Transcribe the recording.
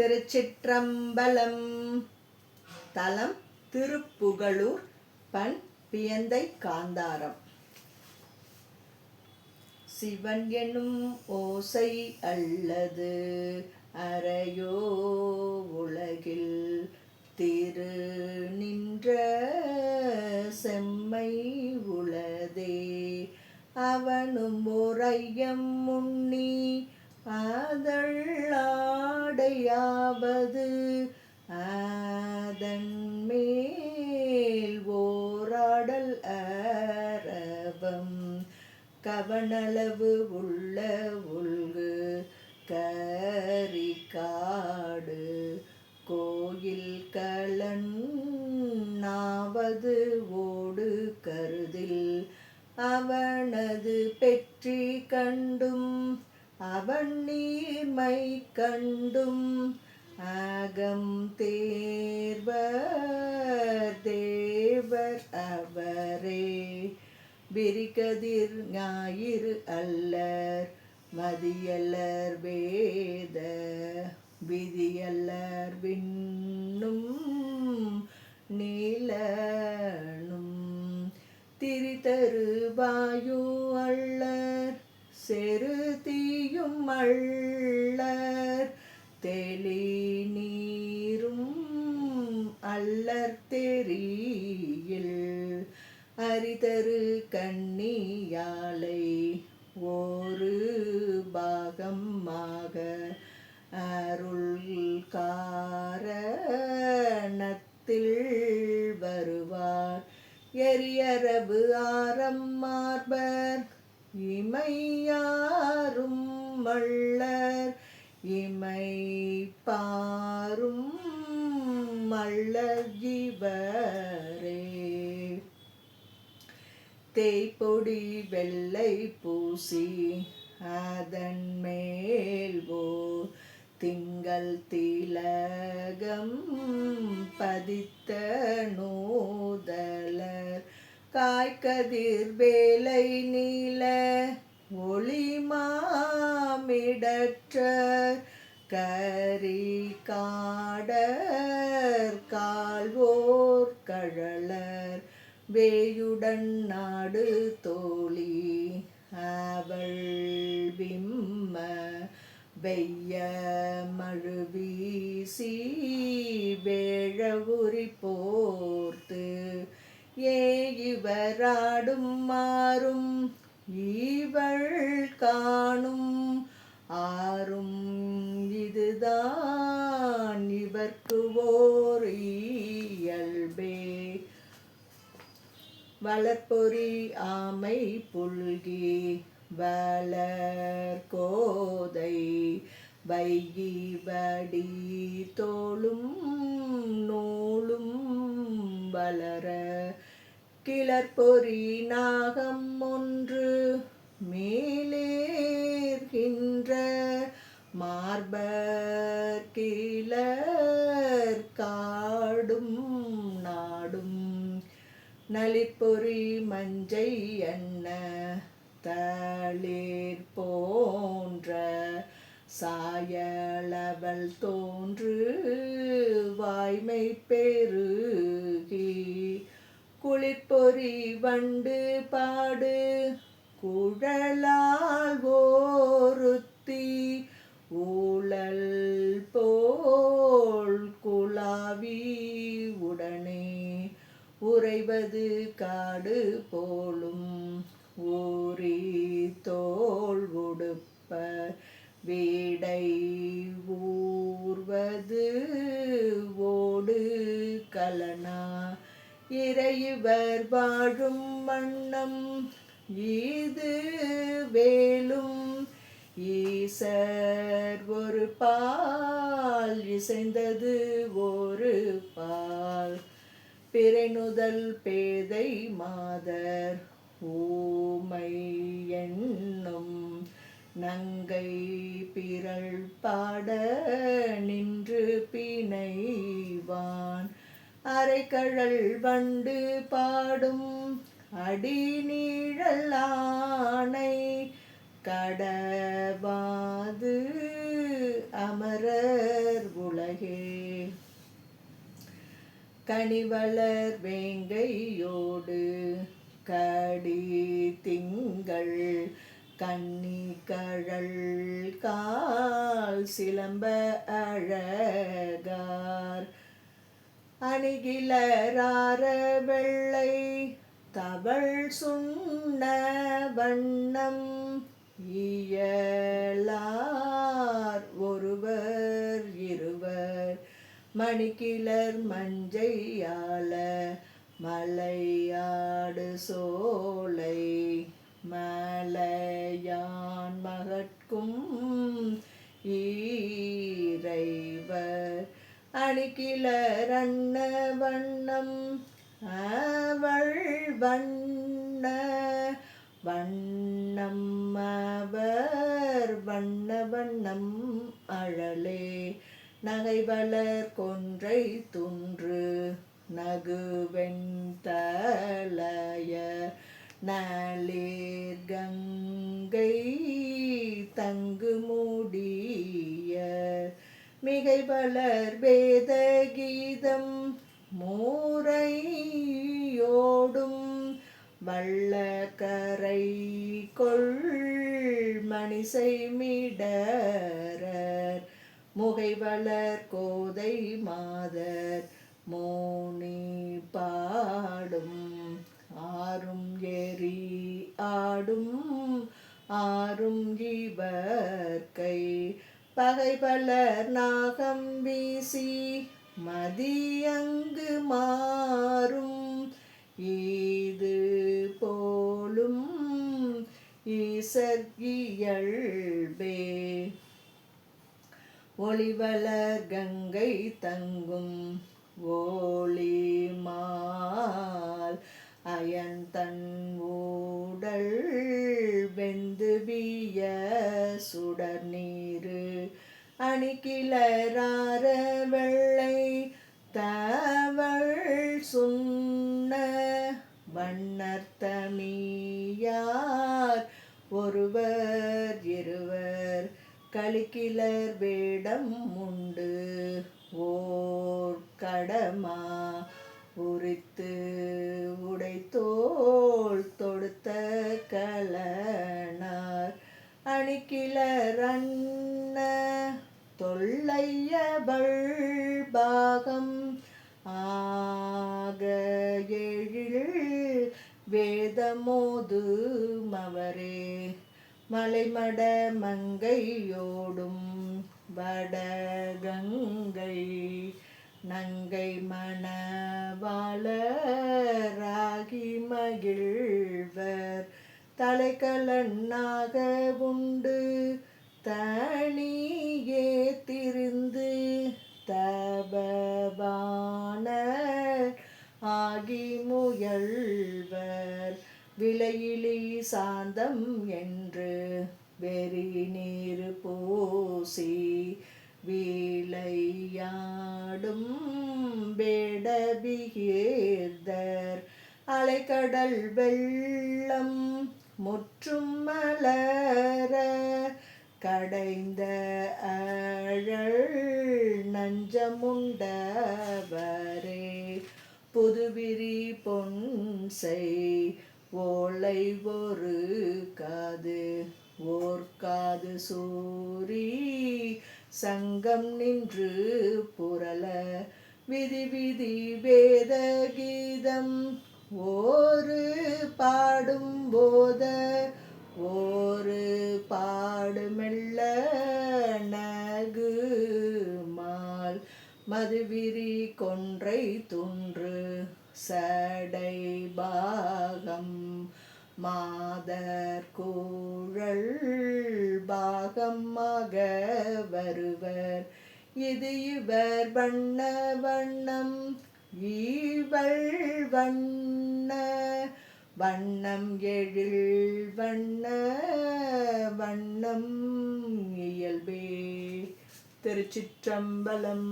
திருச்சிற்றம்பலம். தலம் திருப்புகழூர். பண் பியந்தை காந்தாரம். சிவன் எனும் ஓசை அல்லது அறையோ உலகில் திரு நின்ற செம்மை உளதே. அவனும் ஓரையம் முன்னி ஆதள்ளாடையாவது அதன் மேல் ஓராடல் அரவம் கவனளவு உள்ள உள்கு கரிகாடு கோயில் கலன்னாவது ஓடு கருதில் அவனது பெற்றி கண்டும் அவன் நீர்மை கண்டும் அகம் தேர்வர் தேவர் அவரே. விரிகதிர் ஞாயிறு அல்லர் மதியல்லர் வேத விதியல்லர் விண்ணும் நீலனும் திரிதரு வாயு அல்லர் செருதியும் அள்ளர் தெளி நீரும் அல்லர் தெரியில் அரிதரு கண்ணியாலை ஒரு பாகமாக அருள் காரணத்தில் வருவார் எரியரவு ஆரம் மார்பர் இமையாரும் மள்ளர் இமை பாரும் மள்ளர் இவரே. தேய்பொடி வெள்ளை பூசி அதன் மேல் ஓர் திங்கள் திலகம் பதித்த நூதலர் காய்கதிர் வேலை நீல ஒளிமாமிடற்ற கரி காடர் கால்வோர் கழலர் வேயுடன் நாடு தோழி அவள் விம்ம வெய்ய மழுவீசி வேழவுரி போர்த்து இவராடும் மாறும் இவள் காணும் ஆறும் இதுதான் இவர்க்கு ஓர் இயல்பே. வளர்பொறி ஆமை புல்கி வளர் கோதை வைகி வடி தோளும் நூலும் வளர கிளர்பொறி நாகம் ஒன்று மேலேர்கின்ற மார்பர் கிளர் காடும் நாடும் நளிர்பொறி மஞ்சை எண்ண தளிர் போன்ற சாயளவள் தோன்று வாய்மை பெருகி குளிர்பொறி வண்டு பாடு குழலால் ஓருத்தி ஊழல் போல் குழாவி உடனே உறைவது காடு போலும் ஊரி தோல் உடுப்ப வீடை ஊர்வது ஓடு கலனா இறைவர் வாழும் வண்ணம் இது வேலும் ஈசர் ஒரு பால் இசைந்தது ஒரு பால் பிறைநுதல் பேதை மாதர் ஊமை எண்ணும் நங்கை பிறள் பாட நின்று பிணைவான் அரைக்கழல் வண்டு பாடும் அடி நீழல் ஆணை கடவாது அமரர் உலகே. கனிவளர் வேங்கையோடு கடி திங்கள் கன்னி கழல் கால் சிலம்ப அழகார் அணிகிலரார வெள்ளை தவள் சுண்ண வண்ணம் இயலார் ஒருவர் இருவர் மணிக்கிளர் மஞ்சையாள மலையாடு சோலை மலையான் மகட்கும் ஈரைவர் அணிகிளர் அன்ன வண்ணம் அவள் வண்ண வண்ணம் அவர் வண்ண வண்ணம் அழலே நகைவளர் கொன்றை துன்று நகுவெண்தலைய நளிர் கங்கை தங்கு மூடிய மிகைவளர் வேத கீதம் மூரையோடும் வள்ளக்கரை கொள் மணிசை மிடரர் முகைவளர் கோதை மாதர் மோனி பாடும் ஆறும் எரி ஆடும் ஆறும் இவர்கை பகைவளர் நாகம் வீசி மதியங்கு மாறும் இது போலும் ஈசர் இயல்பே. ஒளிவளர் கங்கை தங்கும் ஒளிமால் அயன்தன் ஊடல் வெந்துவிய சுடர் நீரு அணிகிலரார வெள்ளை தவள் சுண்ண வண்ணர்த்தமியார் ஒருவர் இருவர் கலிக்கிலர் வேடம் உண்டு ஓர் கடமா உரித்து உடைத்தோள் தொடுத்த கலனார் அணிகிலர் அன்ன தொல்லையவள் பாகம் ஆக எழில் வேதமோது மவரே மலைமட மங்கையோடும் வடகங்கை நங்கை மணவாளராகி மகிழ்வர் தலைக்கலனாக உண்டு தனியே திரிந்து தபவான ஆகி முயல்வர் விலையிலி சாந்தம் என்று வெறி நீர் பூசி வீலையாடும் வேடபிகேர்தர் அலைக்கடல் வெள்ளம் முற்றும் மலர கடைந்த அழல் நஞ்சமுண்டவரே புதுவிரி பொன்சை ஓலை ஒரு காது ஓர்காது சூரி சங்கம் நின்று புரள விதி விதி வேத கீதம் ஒரு பாடும் போத ஒரு பாடுமெல்ல நகு மால் மதுவிரி கொன்றை துன்று சடை பாகம் மாதர் கூழல் பாகமாக வருவர் இது இவர் வண்ண வண்ணம் ஈவள் வண்ண வண்ணம் எழில் வண்ண வண்ணம் இயல்பே. திருச்சிற்றம்பலம்.